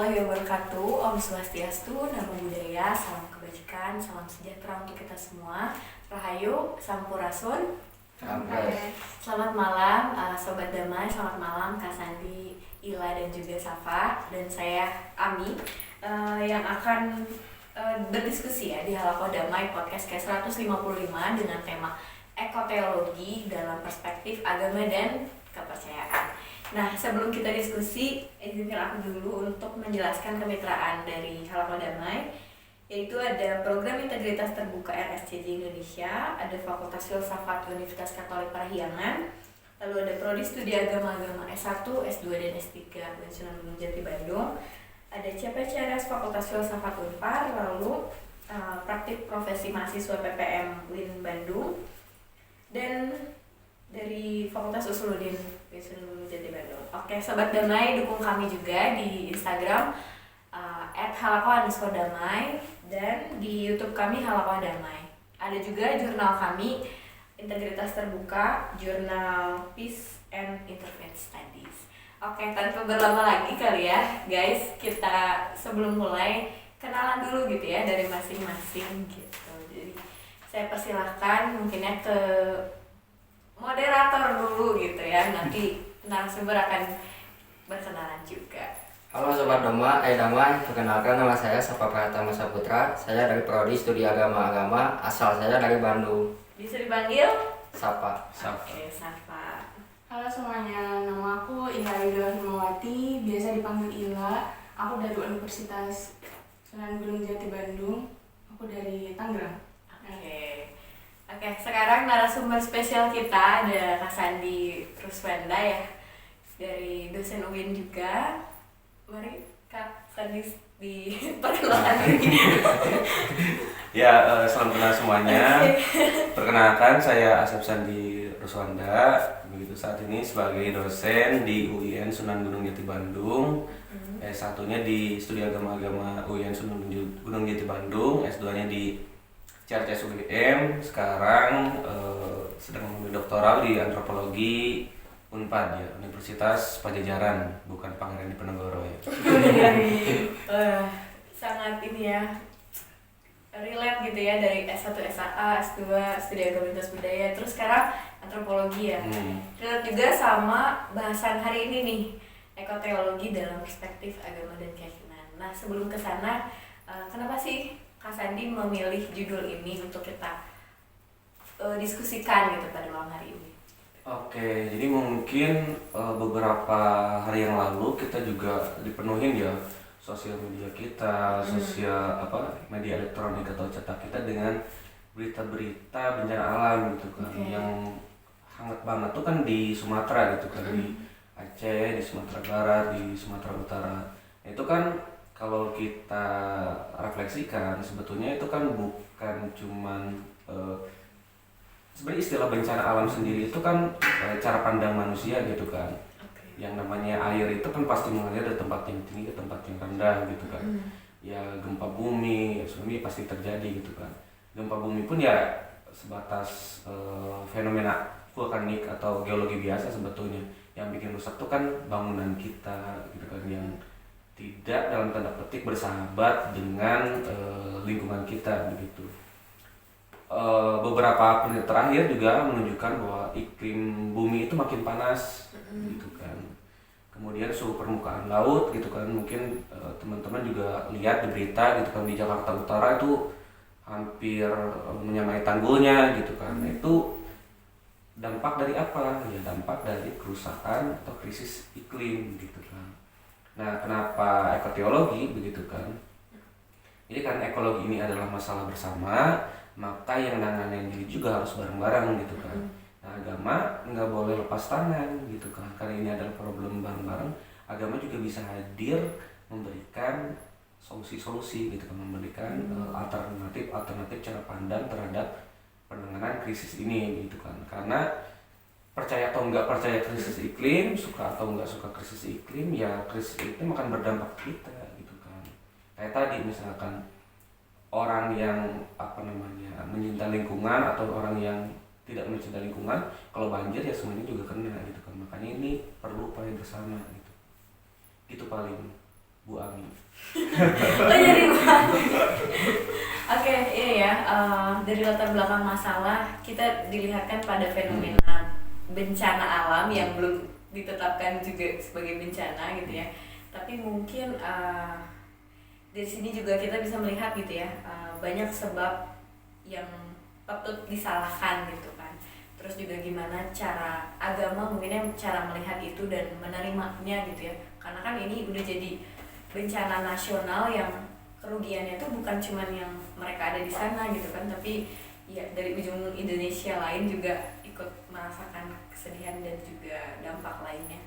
warahmatullahi wabarakatuh. Om Swastiastu, Namo Buddhaya, salam kebajikan, salam sejahtera untuk kita semua. Rahayu, Sampurasun. Selamat malam, Sobat Damai, selamat malam Kak Sandi, Ila, dan juga Safa. Dan saya Ami, yang akan berdiskusi ya di Halako Damai Podcast ke-155 dengan tema Ekoteologi dalam perspektif agama dan kepercayaan. Nah, sebelum kita diskusi, izinkan aku dulu untuk menjelaskan kemitraan dari Halako Damai, yaitu ada Program Integritas Terbuka RSCG Indonesia, ada Fakultas Filsafat Universitas Katolik Parahyangan, lalu ada Prodi Studi Agama-Agama S1, S2, dan S3 Sunan Gunung Jati Bandung, ada CPCRS Fakultas Filsafat Unpar, lalu Praktik Profesi Mahasiswa PPM UIN Bandung, dan dari Fakultas Usuluddin Sunan Gunung Jati Bandung. Oke, Sobat Damai, dukung kami juga di Instagram @halako_damai dan di YouTube kami Halako Damai. Ada juga jurnal kami Integritas Terbuka, Jurnal Peace and Interfaith Studies. Oke, tanpa berlama lagi kali ya, guys, kita sebelum mulai kenalan dulu gitu ya dari masing-masing gitu. Jadi saya persilahkan mungkinnya ke moderator dulu gitu ya, nanti narasumber akan berkenalan juga. Halo Sobat Damai, perkenalkan nama saya Safa Pratama Saputra. Saya dari Prodi Studi Agama-Agama, asal saya dari Bandung. Bisa dipanggil? Safa. Oke, Safa. Halo semuanya, nama aku Ila Ridwan Himawati, biasa dipanggil Ila. Aku dari Universitas Sunan Gunung Jati Bandung. Aku dari Tangerang. Oke, sekarang narasumber spesial kita ada Kak Sandi Ruswanda ya, dari dosen UIN juga. Mari Kak Sandi diperkenalkan diri. Ya, selamat kenal semuanya. Perkenalkan, saya Asep Sandi Ruswanda. Begitu saat ini sebagai dosen di UIN Sunan Gunung Jati Bandung. S1-nya di Studi Agama-Agama UIN Sunan Gunung Jati Bandung. S2-nya di CRCS UGM. Sekarang sedang mengambil doktoral di antropologi Unpad ya, Universitas Pajajaran, bukan Pangeran Diponegoro ya. Sangat ini ya, relate gitu ya, dari S1 SAA, S2 Studi Agama Lintas Budaya, terus sekarang antropologi ya. Relate juga sama bahasan hari ini nih, ekoteologi dalam perspektif agama dan keyakinan. Nah, sebelum ke sana, kenapa sih Kak Sandi memilih judul ini untuk kita diskusikan gitu pada malam hari ini? Oke, jadi mungkin beberapa hari yang lalu kita juga dipenuhin ya sosial media kita, media elektronik atau cetak kita dengan berita-berita bencana alam gitu kan, yang hangat banget tuh kan di Sumatera gitu kan, di Aceh, di Sumatera Barat, di Sumatera Utara. Itu kan kalau kita refleksikan sebetulnya itu kan bukan cuman sebenarnya istilah bencana alam sendiri itu kan cara pandang manusia gitu kan. Yang namanya air itu kan pasti mengalir dari tempat yang tinggi ke tempat yang rendah gitu kan. Ya gempa bumi, tsunami pasti terjadi gitu kan. Gempa bumi pun ya sebatas fenomena vulkanik atau geologi biasa sebetulnya. Yang bikin rusak tuh kan bangunan kita gitu kan, yang tidak dalam tanda petik bersahabat dengan lingkungan kita begitu. Beberapa penelitian terakhir juga menunjukkan bahwa iklim bumi itu makin panas gitu kan. Kemudian suhu permukaan laut gitu kan, mungkin teman-teman juga lihat di berita gitu kan, di Jakarta Utara itu hampir menyamai tanggulnya gitu kan. Itu dampak dari apa? Ya dampak dari kerusakan atau krisis iklim gitu kan. Nah, kenapa ekoteologi begitu kan? Jadi karena ekologi ini adalah masalah bersama, maka yang nanganin diri juga harus bareng-bareng gitu kan. Nah, agama nggak boleh lepas tangan gitu kan, karena ini adalah problem bareng-bareng. Agama juga bisa hadir memberikan solusi-solusi gitu kan, memberikan alternatif cara pandang terhadap penanganan krisis ini gitu kan. Karena percaya atau nggak percaya krisis iklim, suka atau nggak suka krisis iklim, ya krisis iklim akan berdampak ke kita gitu kan. Kayak tadi misalkan orang yang mencinta lingkungan atau orang yang tidak mencinta lingkungan, kalau banjir ya semuanya juga kena gitu kan. Makanya ini perlu upaya bersama gitu. Itu paling. Bu Ami. Oh jadi Bang. Oke, iya ya. Dari latar belakang masalah kita dilihatkan pada fenomena bencana alam yang belum ditetapkan juga sebagai bencana gitu ya. Tapi mungkin dari sini juga kita bisa melihat gitu ya, banyak sebab yang patut disalahkan gitu kan. Terus juga gimana cara agama mungkinnya cara melihat itu dan menerimanya gitu ya. Karena kan ini udah jadi bencana nasional yang kerugiannya itu bukan cuman yang mereka ada di sana gitu kan, tapi ya dari ujung Indonesia lain juga ikut merasakan kesedihan dan juga dampak lainnya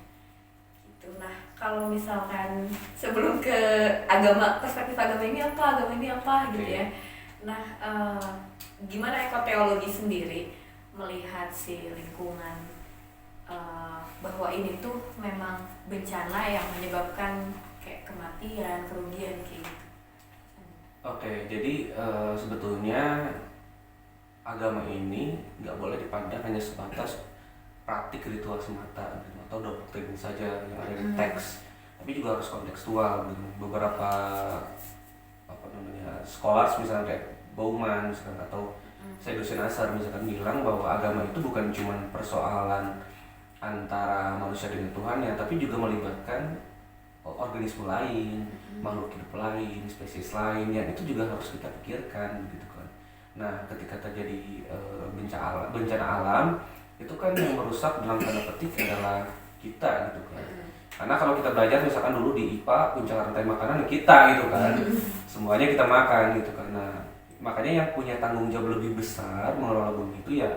gitu. Nah kalau misalkan sebelum ke agama, perspektif agama ini apa gitu ya. Nah gimana ekoteologi sendiri melihat si lingkungan bahwa ini tuh memang bencana yang menyebabkan kayak kematian, kerugian kayak gitu. Oke, jadi sebetulnya agama ini nggak boleh dipandang hanya sebatas praktik ritual semata gitu, atau doktrin saja yang ada di teks, tapi juga harus kontekstual gitu. Beberapa scholars misalnya kayak Bauman misalkan, atau Sayyidus Nasar misalkan bilang bahwa agama itu bukan cuma persoalan antara manusia dengan Tuhan ya, tapi juga melibatkan organisme lain, makhluk hidup lain, spesies lain yang itu juga harus kita pikirkan gitu kan. Nah, ketika terjadi bencana alam itu kan yang merusak dalam tanda petik adalah kita gitu kan. Karena kalau kita belajar misalkan dulu di IPA, puncak rantai makanan kita gitu kan. Semuanya kita makan gitu kan. Nah, makanya yang punya tanggung jawab lebih besar mengelola bumi itu ya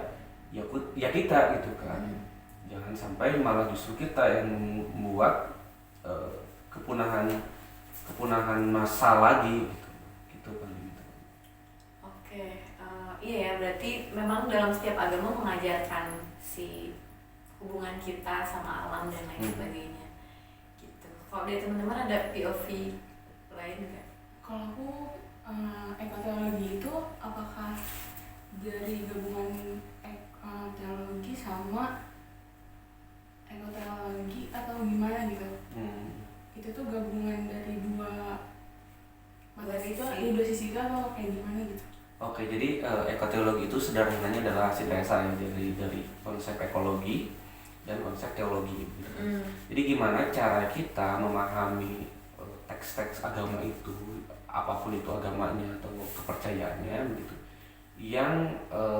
kita gitu kan. Jangan sampai malah justru kita yang membuat kepunahan massa lagi gitu kan. Oke, iya ya, berarti memang dalam setiap agama mengajarkan si hubungan kita sama alam dan lain sebagainya gitu. Kalau dari teman-teman ada POV lain nggak? Kalau aku ekoteologi itu apakah dari gabungan teologi sama ekoteologi atau gimana gitu? Itu tuh gabungan dari dua materi itu, dua sisi itu atau kayak gimana gitu? Oke, jadi ekoteologi itu sederhananya adalah sintesa ya dari konsep ekologi dan konsep teologi gitu. Jadi gimana cara kita memahami teks-teks agama itu, apapun itu agamanya atau kepercayaannya begitu, yang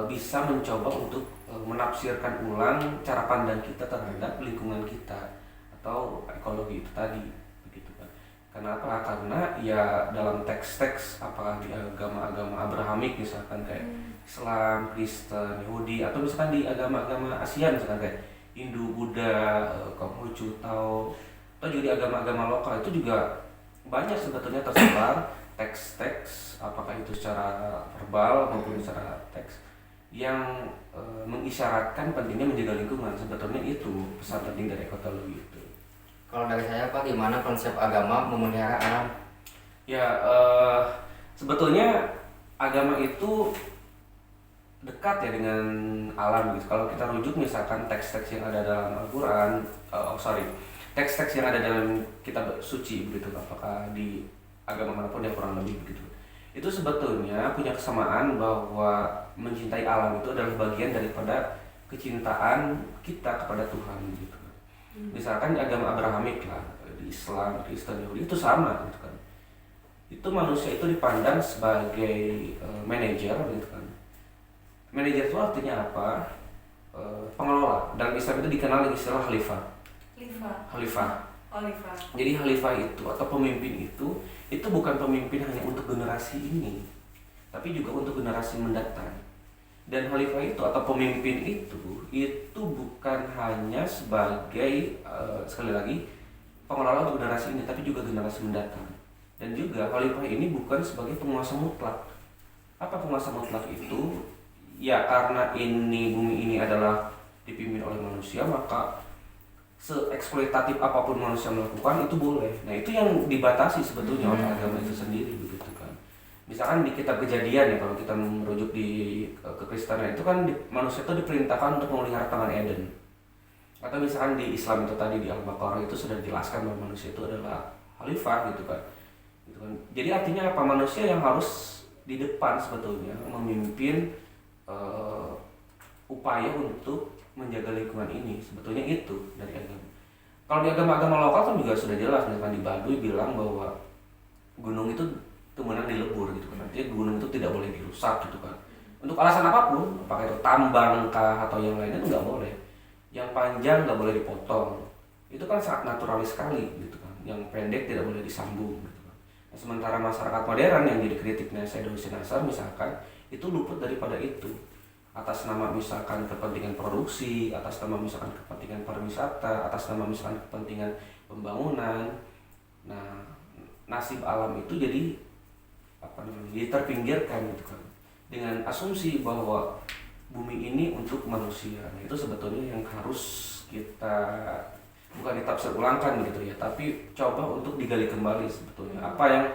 bisa mencoba untuk menafsirkan ulang cara pandang kita terhadap lingkungan kita atau ekologi itu tadi begitu kan. Kenapa? Karena ya dalam teks-teks apakah di agama-agama Abrahamik misalkan kayak Islam, Kristen, Yahudi, atau misalkan di agama-agama Asia misalkan kayak Hindu, Buddha, Konghucu, Tao, atau juga di agama-agama lokal itu juga banyak sebetulnya tersebar teks-teks, apakah itu secara verbal maupun secara teks yang mengisyaratkan pentingnya menjaga lingkungan. Sebetulnya itu pesan penting dari ekotologi itu. Kalau dari saya Pak, gimana konsep agama memelihara alam? Ya sebetulnya agama itu dekat ya dengan alam gitu. Kalau kita rujuk misalkan teks-teks yang ada dalam Al-Quran, teks-teks yang ada dalam kitab suci begitu, apakah di agama manapun yang kurang lebih begitu, itu sebetulnya punya kesamaan bahwa mencintai alam itu adalah bagian daripada kecintaan kita kepada Tuhan gitu. Misalkan di agama Abrahamik lah, di Islam, Kristen, Yahudi itu sama gitu kan. Itu manusia itu dipandang sebagai manajer gitu kan. Manajer itu artinya apa? Pengelola. Dalam Islam itu dikenal dengan istilah khalifah. Khalifah. Jadi khalifah itu atau pemimpin itu bukan pemimpin hanya untuk generasi ini, tapi juga untuk generasi mendatang. Dan khalifah itu atau pemimpin itu bukan hanya sebagai sekali lagi pengelola untuk generasi ini, tapi juga generasi mendatang. Dan juga khalifah ini bukan sebagai penguasa mutlak. Apa penguasa mutlak itu? Ya karena bumi ini adalah dipimpin oleh manusia, maka seeksploitatif apapun manusia melakukan itu boleh. Nah itu yang dibatasi sebetulnya oleh agama itu sendiri begitu kan. Misalkan di kitab Kejadian ya, kalau kita merujuk di kekristenan itu kan manusia itu diperintahkan untuk memelihara Taman Eden. Atau misalkan di Islam itu tadi di Al-Baqarah itu sudah dijelaskan bahwa manusia itu adalah khalifah gitu kan. Jadi artinya apa, manusia yang harus di depan sebetulnya memimpin upaya untuk menjaga lingkungan ini, sebetulnya itu dari agama. Kalau di agama-agama lokal kan juga sudah jelas, misalkan di Baduy bilang bahwa gunung itu tumbuhan di lebur gitu kan, artinya gunung itu tidak boleh dirusak gitu kan. Untuk alasan apapun, apakah itu tambang kah atau yang lainnya, itu nggak boleh. Yang panjang nggak boleh dipotong, itu kan sangat naturalis sekali gitu kan. Yang pendek tidak boleh disambung gitu kan. Nah, sementara masyarakat modern yang jadi kritiknya Said Hussein Ashar misalkan, itu luput daripada itu. Atas nama misalkan kepentingan produksi, atas nama misalkan kepentingan pariwisata, atas nama misalkan kepentingan pembangunan. Nah, nasib alam itu jadi terpinggirkan gitu kan, dengan asumsi bahwa bumi ini untuk manusia. Nah, itu sebetulnya yang harus kita bukan ditafsir ulangkan gitu ya, tapi coba untuk digali kembali sebetulnya apa yang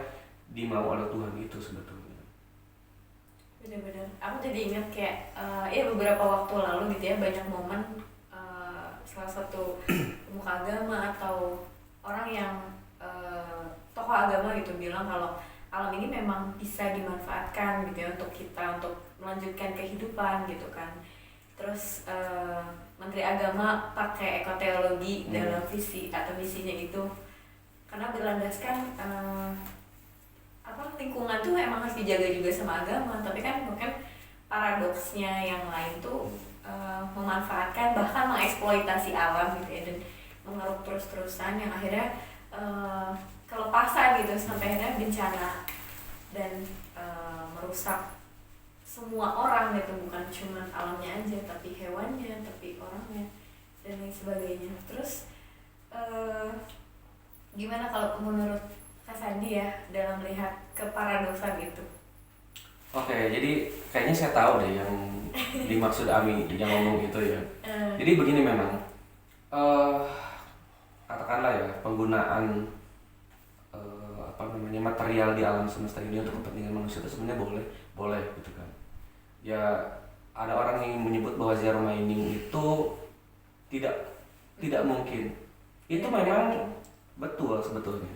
dimau oleh Tuhan itu sebetulnya. Benar-benar, aku jadi ingat kayak ya beberapa waktu lalu gitu ya, banyak momen salah satu pemuka agama atau orang yang tokoh agama gitu bilang kalau alam ini memang bisa dimanfaatkan gitu ya untuk kita, untuk melanjutkan kehidupan gitu kan. Terus Menteri Agama pakai ekoteologi dalam visi atau misinya itu, karena berlandaskan lingkungan tuh emang harus dijaga juga sama agama, tapi kan mungkin paradoksnya yang lain tuh memanfaatkan bahkan mengeksploitasi alam gitu ya, dan mengeruk terus-terusan yang akhirnya kelepasan gitu sampai akhirnya bencana dan merusak semua orang gitu, bukan cuma alamnya aja tapi hewannya, tapi orangnya dan lain sebagainya. Terus gimana kalau menurut Kak Sandi ya dalam melihat keparadoksan itu? Oke, jadi kayaknya saya tahu deh yang dimaksud Ami yang ngomong itu ya. Jadi begini memang, katakanlah ya, penggunaan material di alam semesta ini untuk kepentingan manusia itu sebenarnya boleh gitu kan. Ya ada orang yang menyebut bahwa zero mining itu tidak mungkin. Itu memang betul sebetulnya.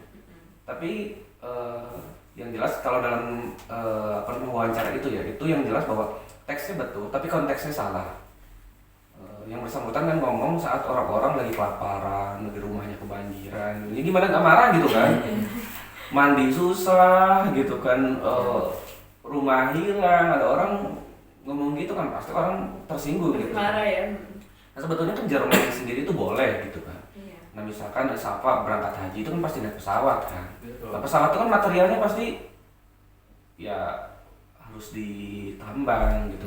Tapi yang jelas kalau dalam wawancara itu ya, itu yang jelas bahwa teksnya betul, tapi konteksnya salah. Yang bersangkutan kan ngomong saat orang-orang lagi kelaparan, lagi rumahnya kebanjiran, ini gimana nggak marah gitu kan? Mandi susah gitu kan, rumah hilang, ada orang ngomong gitu kan, pasti orang tersinggung gitu. Marah ya. Nah sebetulnya kan zero mining sendiri itu boleh gitu kan. Iya. Nah misalkan Safa berangkat haji itu kan pasti naik pesawat kan. Nah pesawat itu kan materialnya pasti ya harus ditambang gitu.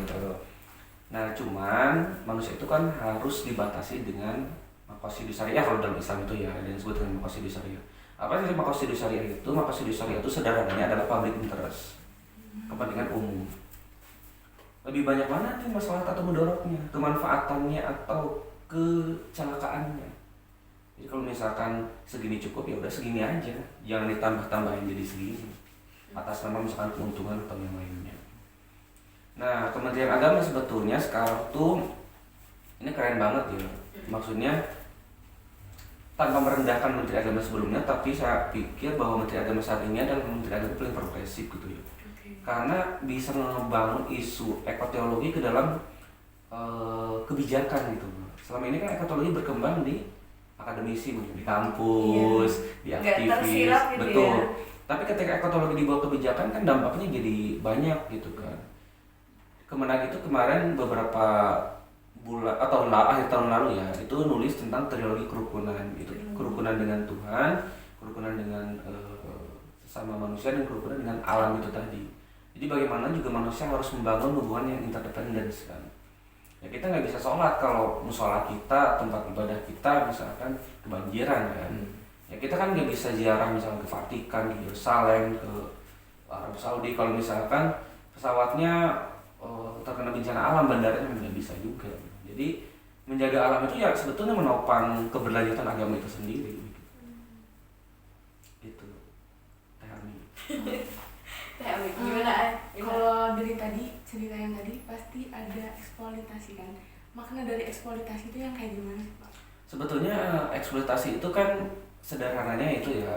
Nah cuman manusia itu kan harus dibatasi dengan maqasid syariah kalau dalam Islam itu ya, dan disebut dengan maqasid syariah. Apa sih maqasid syariah itu? Maqasid syariah itu sederhananya adalah public interest, kepentingan umum. Lebih banyak mana nih masalah atau mudaratnya, kemanfaatannya atau kecelakaannya. Jadi kalau misalkan segini cukup ya udah segini aja, jangan ditambah-tambahin jadi segini atas nama misalkan keuntungan atau yang lainnya. Nah Kementerian Agama sebetulnya sekarang tuh ini keren banget ya, maksudnya tanpa merendahkan Menteri Agama sebelumnya, tapi saya pikir bahwa Menteri Agama saat ini adalah Menteri Agama paling progresif gitu ya. Karena bisa membangun isu ekoteologi ke dalam kebijakan gitu. Selama ini kan ekoteologi berkembang di akademisi, di kampus, di aktivis, gitu betul. Ya. Tapi ketika ekoteologi dibawa kebijakan kan dampaknya jadi banyak gitu kan. Kemenag itu kemarin beberapa bulan atau akhir tahun lalu ya, itu nulis tentang trilogi kerukunan gitu. Kerukunan dengan Tuhan, kerukunan dengan sesama manusia, dan kerukunan dengan alam itu tadi. Jadi bagaimana juga manusia harus membangun hubungan yang interdependence kan. Ya kita nggak bisa sholat kalau musola kita, tempat ibadah kita misalkan kebanjiran kan. Ya kita kan nggak bisa ziarah misalkan ke Vatikan, ke Yerusalem, ke Arab Saudi kalau misalkan pesawatnya terkena bencana alam, bandaranya nggak bisa juga. Jadi menjaga alam itu ya sebetulnya menopang keberlanjutan agama itu sendiri. Itu Tehami. Gimana? Kalau dari tadi cerita yang tadi pasti ada eksploitasi kan. Makna dari eksploitasi itu yang kayak gimana Pak? Sebetulnya eksploitasi itu kan sederhananya itu ya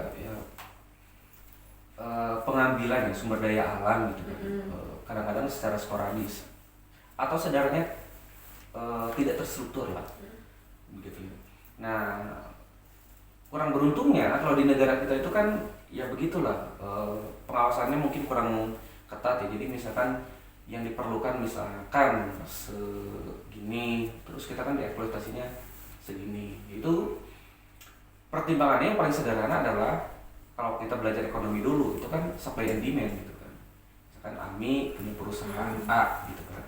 pengambilan ya sumber daya alam gitu kan. Kadang-kadang secara sporadis atau sederhananya tidak terstruktur lah begitu. Nah, kurang beruntungnya kalau di negara kita itu kan ya begitulah, pengawasannya mungkin kurang ketat ya. Jadi misalkan yang diperlukan misalkan segini, terus kita kan dieksploitasinya segini. Itu pertimbangannya yang paling sederhana adalah kalau kita belajar ekonomi dulu itu kan supply and demand gitu kan. Misalkan AMI punya perusahaan A gitu kan.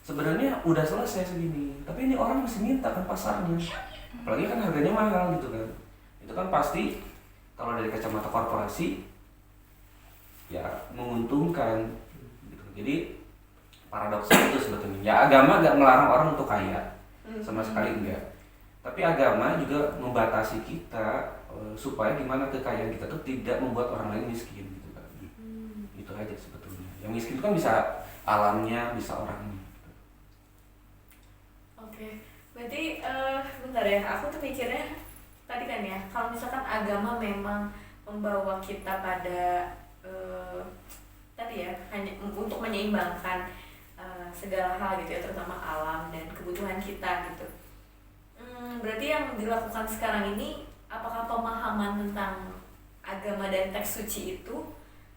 Sebenarnya udah selesai segini, tapi ini orang masih minta kan pasarnya. Apalagi kan harganya mahal gitu kan. Itu kan pasti kalau dari kacamata korporasi ya menguntungkan gitu. Jadi paradoksnya itu sebetulnya. Ya agama gak melarang orang untuk kaya, sama sekali enggak. Tapi agama juga membatasi kita supaya gimana kekayaan kita tuh tidak membuat orang lain miskin gitu kan. Itu aja sebetulnya. Yang miskin itu kan bisa alamnya, bisa orangnya. Oke, berarti bentar ya, aku tuh mikirnya tadi kan ya, kalau misalkan agama memang membawa kita pada tadi ya, hanya untuk menyeimbangkan segala hal gitu ya, terutama alam dan kebutuhan kita gitu. Berarti yang dilakukan sekarang ini apakah pemahaman tentang agama dan teks suci itu,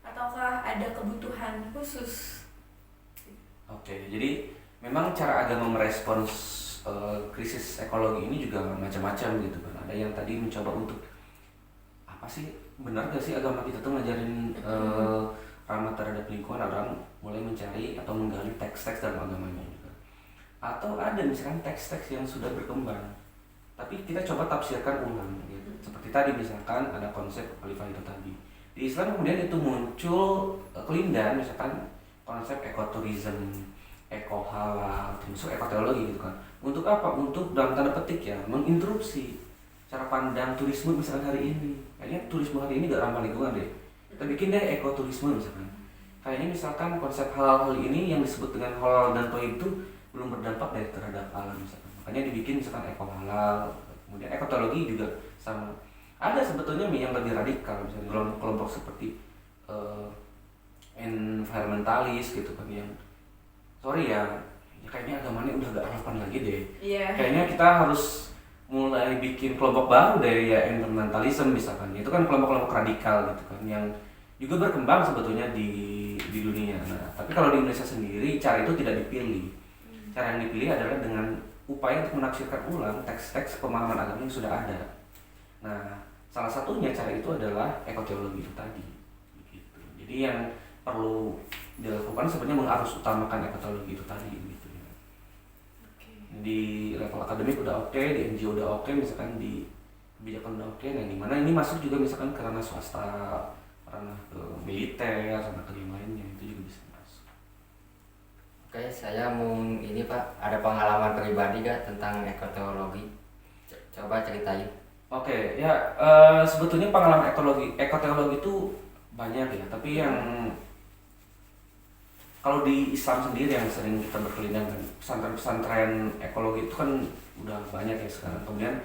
ataukah ada kebutuhan khusus? Oke, jadi memang cara agama merespons krisis ekologi ini juga macam-macam gitu kan. Ada yang tadi mencoba untuk apa sih, benar gak sih agama kita tuh ngajarin ramah terhadap lingkungan, orang mulai mencari atau menggali teks-teks dalam agamanya juga. Atau ada misalkan teks-teks yang sudah berkembang, tapi kita coba tafsirkan ulang gitu. Seperti tadi misalkan ada konsep khalifah itu tadi. Di Islam kemudian itu muncul kelindahan, misalkan konsep ekoturism, eko halal, termasuk ekoteologi gitu kan. Untuk apa? Untuk dalam tanda petik ya, menginterupsi cara pandang turisme misalkan hari ini. Kayaknya turisme hari ini gak ramah lingkungan deh. Kita bikin deh ekoturisme misalkan. Kayaknya misalkan konsep halal ini yang disebut dengan halal dan thayyib itu belum berdampak deh terhadap alam misalkan. Makanya dibikin misalkan eko halal, kemudian ekoteologi juga sama. Ada sebetulnya yang lebih radikal, misalnya kelompok seperti environmentalis gitu kan, yang sorry ya kayaknya agamanya udah gak relevan lagi deh. Kayaknya kita harus mulai bikin kelompok baru dari ya environmentalism misalkan. Itu kan kelompok-kelompok radikal gitu kan, yang juga berkembang sebetulnya di dunia. Nah, tapi kalau di Indonesia sendiri cara itu tidak dipilih. Cara yang dipilih adalah dengan upaya untuk menafsirkan ulang teks-teks pemahaman agama yang sudah ada. Nah, salah satunya cara itu adalah ekoteologi itu tadi. Gitu. Jadi yang perlu dilakukan sebenarnya mengharus utamakan ekoteologi itu tadi. Gitu ya. Di level akademik udah oke, di NGO udah oke, misalkan di kebijakan udah oke. Nah, di mana ini masuk juga misalkan ke ranah swasta, ranah ke militer, ranah ke yang lainnya, itu juga bisa masuk. Oke, saya mau ini Pak, ada pengalaman pribadi gak tentang ekoteologi? Coba ceritain. Oke, ya sebetulnya pengalaman ekoteologi itu banyak ya, tapi yang kalau di Islam sendiri yang sering kita berkelindang kan, pesantren-pesantren ekologi itu kan udah banyak ya sekarang. Kemudian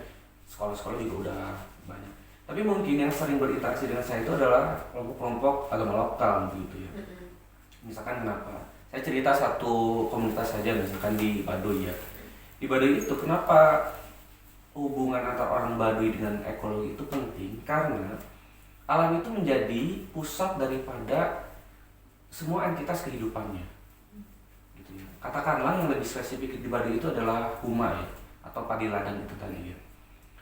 sekolah-sekolah juga udah banyak. Tapi mungkin yang sering berinteraksi dengan saya itu adalah kelompok-kelompok agama lokal gitu ya. Misalkan kenapa? Saya cerita satu komunitas saja, misalkan di Baduy ya. Di Baduy itu kenapa hubungan antara orang Baduy dengan ekologi itu penting? Karena alam itu menjadi pusat daripada semua entitas kehidupannya. Gitu ya. Katakanlah yang lebih spesifik di Baduy itu adalah huma ya, atau padi ladang itu tadi ya.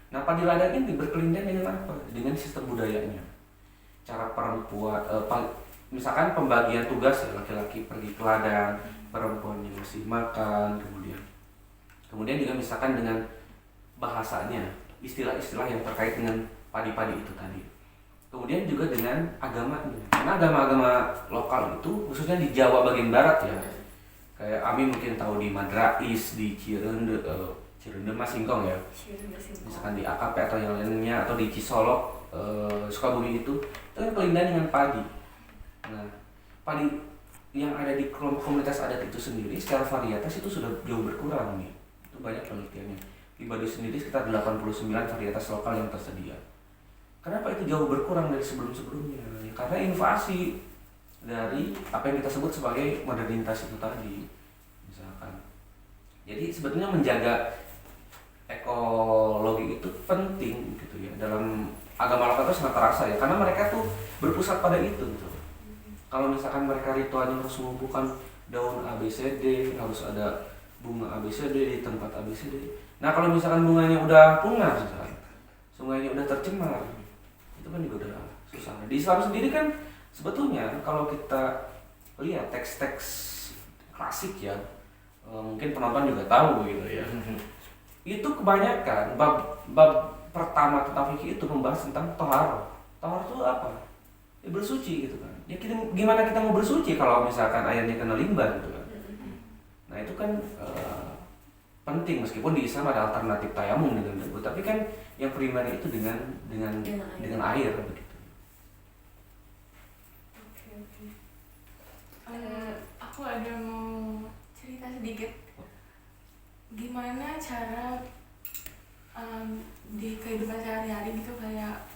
Nah, padi ladang ini berkelindang dengan apa? Dengan sistem budayanya. Cara perempuan misalkan pembagian tugas ya, laki-laki pergi ke ladang, perempuan yang ngasih makan, kemudian juga misalkan dengan bahasanya, istilah-istilah yang terkait dengan padi-padi itu tadi. Kemudian juga dengan agamanya, karena agama-agama lokal itu khususnya di Jawa bagian barat ya, kayak Ami mungkin tahu di Madrais, di Cirende Mas Singkong ya, misalkan di AKP atau yang lainnya, atau di Cisolok, Sukabumi itu kan kelindahan dengan padi. Nah, padi yang ada di kelompok komunitas adat itu sendiri secara varietas itu sudah jauh berkurang nih. Itu banyak penelitiannya. Di Baduy sendiri sekitar 89 varietas lokal yang tersedia. Kenapa itu jauh berkurang dari sebelum-sebelumnya? Ya, karena invasi dari apa yang kita sebut sebagai modernitas itu tadi, misalkan. Jadi sebetulnya menjaga ekologi itu penting gitu ya. Dalam agama lokal itu sangat terasa ya, karena mereka tuh berpusat pada itu gitu. Kalau misalkan mereka ritualnya harus mengumpulkan daun ABCD, harus ada bunga ABCD di tempat ABCD. Nah kalau misalkan bunganya udah punah, misalkan sungainya udah tercemar, itu kan juga udah susah. Di Islam sendiri kan sebetulnya kalau kita lihat teks-teks klasik ya, mungkin penonton juga tahu gitu ya. Itu kebanyakan bab pertama tentang fikih itu membahas tentang tohar. Tohar itu apa? Ya bersuci gitu kan. Ya gimana kita mau bersuci kalau misalkan airnya kena limbah gitu kan. Nah itu kan penting, meskipun di Islam ada alternatif tayamum dengan debu, tapi kan yang primer itu dengan air begitu. Aku ada mau cerita sedikit gimana cara di kehidupan sehari-hari gitu, kayak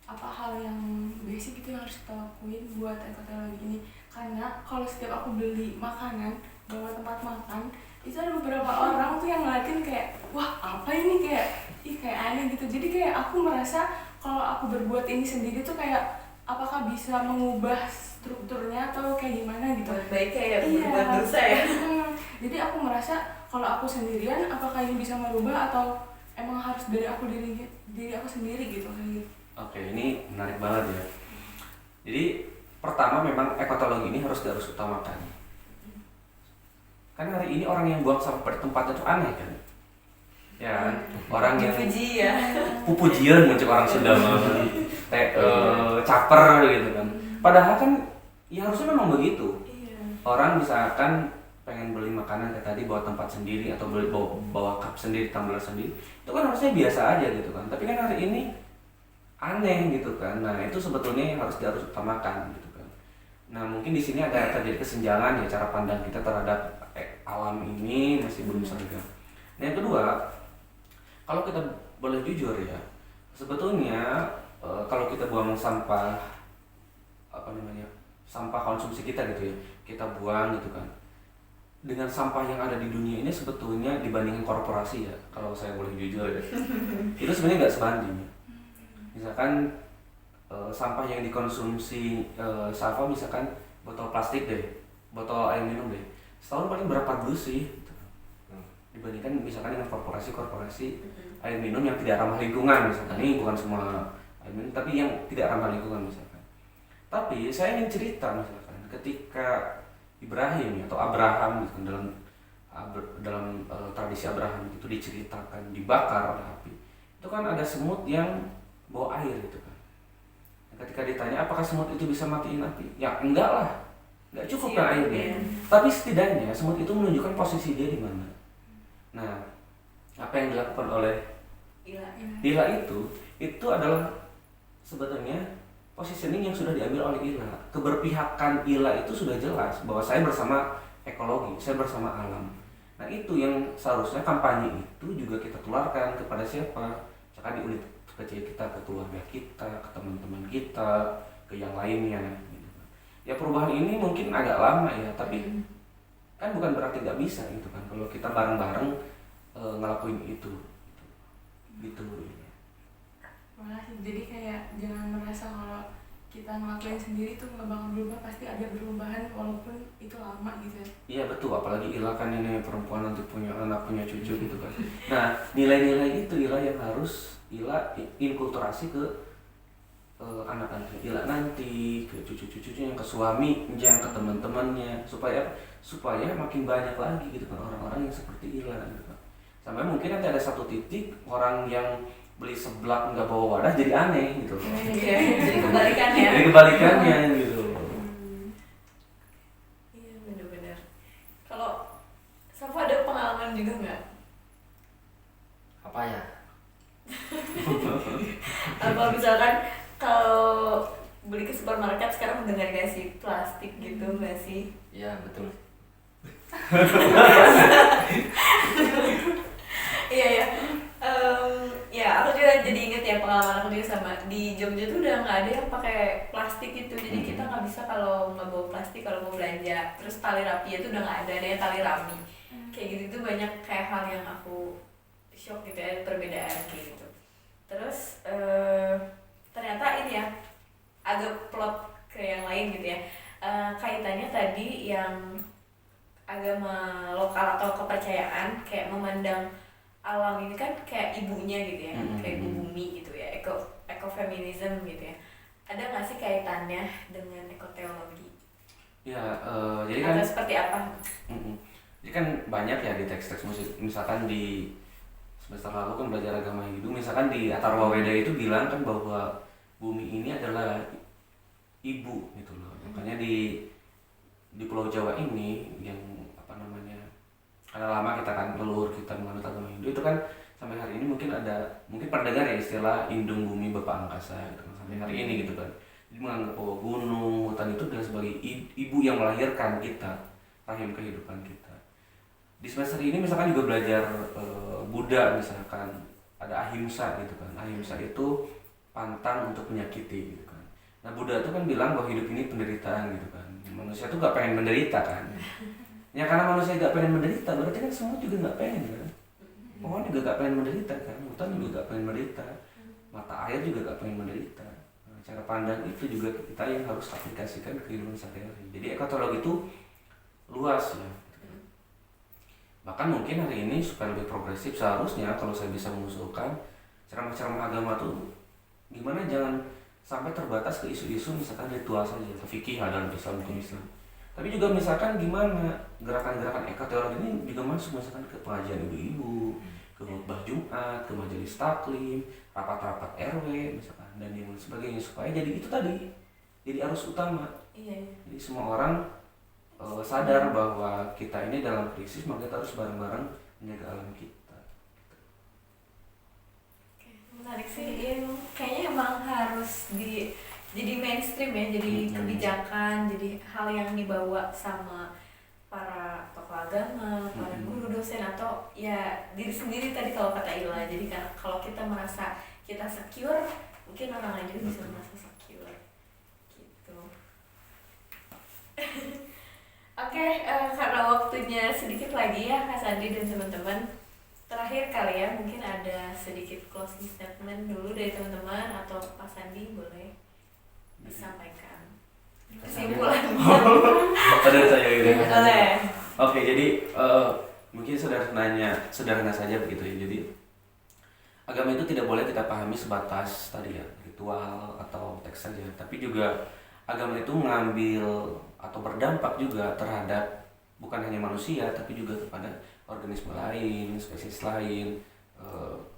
apa hal yang basic itu yang harus kita lakuin buat ekoterapi ini. Karena kalau setiap aku beli makanan bawa tempat makan, itu ada beberapa orang tuh yang ngeliatin kayak, wah apa ini, kayak aneh gitu. Jadi kayak aku merasa kalau aku berbuat ini sendiri tuh kayak apakah bisa mengubah strukturnya atau kayak gimana gitu. Baik kayak berbuat dosa ya. Jadi aku merasa kalau aku sendirian apakah ini bisa merubah atau emang harus dari diri aku sendiri gitu kayak gitu. Oke, ini menarik banget ya. Jadi pertama memang ekotologi ini harus utamakan. Kan hari ini orang yang buang sampah pada tempatnya itu aneh kan. Ya, orang yang Puji ya. pupujian muncul orang Sunda caper gitu kan. Padahal kan ya harusnya memang begitu. Orang misalkan pengen beli makanan kayak tadi bawa tempat sendiri atau bawa cup sendiri, tumbler sendiri, itu kan harusnya biasa aja gitu kan. Tapi kan hari ini aneh gitu kan. Nah itu sebetulnya yang harus utamakan gitu kan. Nah mungkin di sini ada terjadi kesenjangan ya, cara pandang kita terhadap alam ini masih belum seragam. Nah yang kedua, kalau kita boleh jujur ya, sebetulnya kalau kita buang sampah sampah konsumsi kita gitu ya, kita buang gitu kan, dengan sampah yang ada di dunia ini sebetulnya dibandingkan korporasi ya, kalau saya boleh jujur ya, itu sebenarnya nggak sebanding. Misalkan sampah yang dikonsumsi Safa, misalkan botol plastik deh, botol air minum deh, setahun paling berapa dus sih gitu. Dibandingkan misalkan dengan korporasi air minum yang tidak ramah lingkungan, misalkan ini bukan semua air minum tapi yang tidak ramah lingkungan misalkan. Tapi saya ingin cerita misalkan ketika Ibrahim atau Abraham gitu, dalam tradisi Abraham itu diceritakan dibakar oleh api, itu kan ada semut yang bawa air gitu kan. Ketika ditanya apakah semut itu bisa matiin api, ya enggak lah, enggak cukup kan airnya. Tapi setidaknya semut itu menunjukkan posisi dia di mana. Nah, apa yang dilakukan oleh Ila itu adalah sebetulnya positioning yang sudah diambil oleh Ila. Keberpihakan Ila itu sudah jelas bahwa saya bersama ekologi, saya bersama alam. Nah itu yang seharusnya kampanye itu juga kita tularkan kepada siapa? Misalkan di unit kecil kita, ke keluarga kita, ke teman-teman kita, ke yang lainnya. Ya perubahan ini mungkin agak lama ya, tapi kan bukan berarti nggak bisa gitu kan kalau kita bareng-bareng ngelakuin itu gitu. Makasih. Jadi kayak jangan merasa kalau kita ngelakuin sendiri tuh nggak bakal berubah, pasti ada perubahan walaupun itu lama gitu. Iya betul, apalagi Ila kan ini perempuan nanti punya anak, punya cucu gitu kan. Nah nilai-nilai itu Ila yang harus Ila inkulturasi ke anak-anak Ila nanti, ke cucu-cucunya, ke suaminya, ke teman-temannya, supaya makin banyak lagi gitu kan orang-orang yang seperti Ila gitu kan. Sampai mungkin nanti ada satu titik orang yang beli seblak nggak bawa wadah jadi aneh gitu. Jadi kebalikannya. Jadi kebalikannya gitu. Iya benar-benar. Kalau Safa ada pengalaman juga nggak? Apa ya? Apa misalkan kalau beli ke supermarket sekarang mendengar nggak sih plastik gitu nggak sih? Iya betul. Iya ya. Ya aku juga jadi inget ya pengalaman aku juga sama di Jogja tuh udah nggak ada yang pakai plastik gitu, jadi kita nggak bisa kalau nggak bawa plastik kalau mau belanja. Terus tali rapi itu udah nggak ada deh, tali rami kayak gitu tuh banyak kayak hal yang aku shock gitu ya, perbedaan kayak gitu. Terus ternyata ini ya agak plot ke yang lain gitu ya. Kaitannya tadi yang agama lokal atau kepercayaan kayak memandang alam ini kan kayak ibunya gitu ya, kayak ibu bumi gitu ya, ekofeminism gitu ya. Ada nggak sih kaitannya dengan ekoteologi? Ya, jadi kan atau seperti apa? Jadi kan banyak ya di teks-teks musik, misalkan di semester lalu kan belajar agama Hindu, misalkan di Atharva Weda itu bilang kan bahwa bumi ini adalah ibu gitu loh. Makanya di Pulau Jawa ini yang apa namanya, karena lama kita kan leluhur kita menganut agama Hindu itu kan sampai hari ini mungkin pernah dengar ya istilah indung bumi bapa angkasa gitu kan, sampai hari ini gitu kan. Jadi menganggap bahwa gunung, hutan itu adalah sebagai ibu yang melahirkan kita, rahim kehidupan kita. Di semester ini misalkan juga belajar Buddha, misalkan ada ahimsa gitu kan. Ahimsa itu pantang untuk menyakiti gitu kan. Nah Buddha itu kan bilang bahwa hidup ini penderitaan gitu kan. Manusia tuh gak pengen menderita kan. Ya karena manusia gak pengen menderita, berarti kan semua juga gak pengen kan. Pohon juga gak pengen menderita kan, hutan juga gak pengen menderita, mata air juga gak pengen menderita. Nah, cara pandang itu juga kita yang harus aplikasikan ke kehidupan sehari-hari. Jadi ekotologi itu luas ya. Bahkan mungkin hari ini supaya lebih progresif seharusnya kalau saya bisa mengusulkan ceramah-ceramah agama tuh gimana jangan sampai terbatas ke isu-isu misalkan ritual saja, fikih dalam Islam hukum Islam. Tapi juga misalkan gimana gerakan-gerakan ekoteologi ini juga masuk misalkan ke pengajian ibu-ibu, ke khutbah Jumat, ke majelis taklim, rapat-rapat RW misalkan dan yang sebagainya supaya jadi itu tadi jadi arus utama. Iya. Jadi semua orang sadar bahwa kita ini dalam krisis, maka kita harus bareng-bareng menjaga alam kita. Oke, menarik sih. Ya, kayaknya emang harus jadi mainstream ya, jadi kebijakan, jadi hal yang dibawa sama para tokoh agama, para guru, dosen, atau ya diri sendiri tadi kalau kata Ila. Jadi kalau kita merasa kita secure, mungkin orang lain juga bisa merasa secure gitu. Oke, karena waktunya sedikit lagi ya Kak Sandi dan teman-teman. Terakhir kali ya, mungkin ada sedikit closing statement dulu dari teman-teman atau Pak Sandi boleh disampaikan kesimpulannya. Pada saya ini. Boleh. Oke, jadi mungkin sederhana saja begitu ya. Jadi agama itu tidak boleh kita pahami sebatas tadi ya ritual atau teks saja, tapi juga agama itu mengambil atau berdampak juga terhadap bukan hanya manusia tapi juga kepada organisme lain, spesies lain,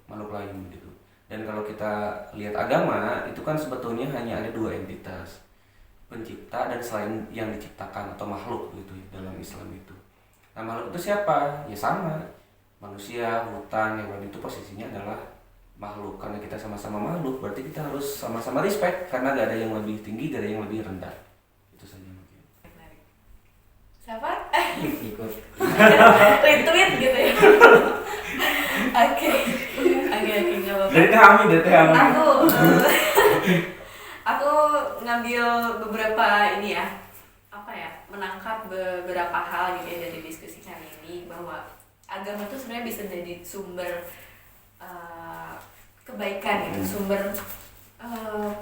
makhluk lain begitu. Dan kalau kita lihat agama itu kan sebetulnya hanya ada dua entitas, pencipta dan selain yang diciptakan atau makhluk begitu dalam Islam itu. Nah makhluk itu siapa? Ya sama, manusia, hutan, hewan itu posisinya adalah makhluk. Karena kita sama-sama makhluk berarti kita harus sama-sama respect karena gak ada yang lebih tinggi, gak ada yang lebih rendah. Itu saja mungkin. Siapa? Ikut. Retweet gitu ya. Oke, nggak apa-apa. Dari teh Ami. Aku ngambil beberapa ini ya, menangkap beberapa hal gitu ya dari diskusi kali ini, bahwa agama itu sebenarnya bisa jadi sumber kebaikan gitu, sumber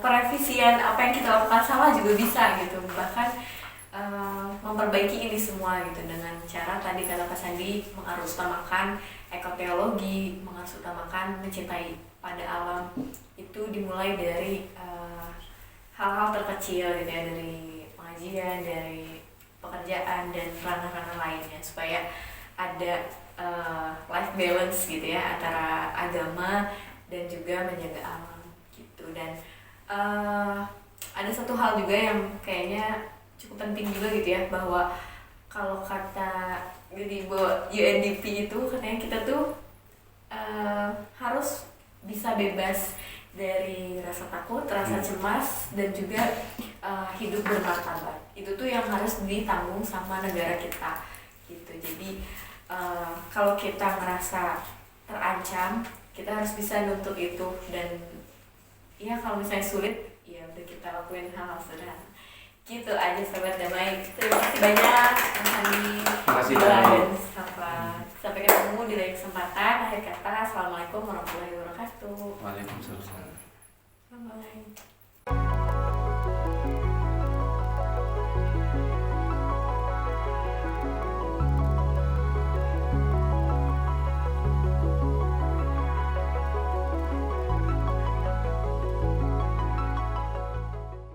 perevisian apa yang kita lakukan salah juga bisa gitu, bahkan memperbaiki ini semua gitu dengan cara tadi kata Pak Sandi mengarusutamakan ekoteologi, mengarusutamakan mencintai pada alam. Itu dimulai dari hal-hal terkecil gitu ya, dari pengajian, dari pekerjaan dan ranah-ranah lainnya, supaya ada life balance gitu ya antara agama dan juga menjaga alam gitu. Dan ada satu hal juga yang kayaknya cukup penting juga gitu ya, bahwa kalau kata di UNDP itu katanya kita tuh harus bisa bebas dari rasa takut, rasa cemas, dan juga hidup bermartabat. Itu tuh yang harus ditanggung sama negara kita gitu. Jadi kalau kita ngerasa terancam, kita harus bisa nuntut itu, dan ya kalau misalnya sulit ya udah kita lakuin hal-hal sederhana. Gitu aja Sobat Damai. Terima kasih banyak Mas Andi, Terima kasih, Bila, Damai. dan Safa. Sampai ketemu di lain kesempatan. Akhir kata, Assalamualaikum warahmatullahi wabarakatuh. Waalaikumsalam. Bye-bye.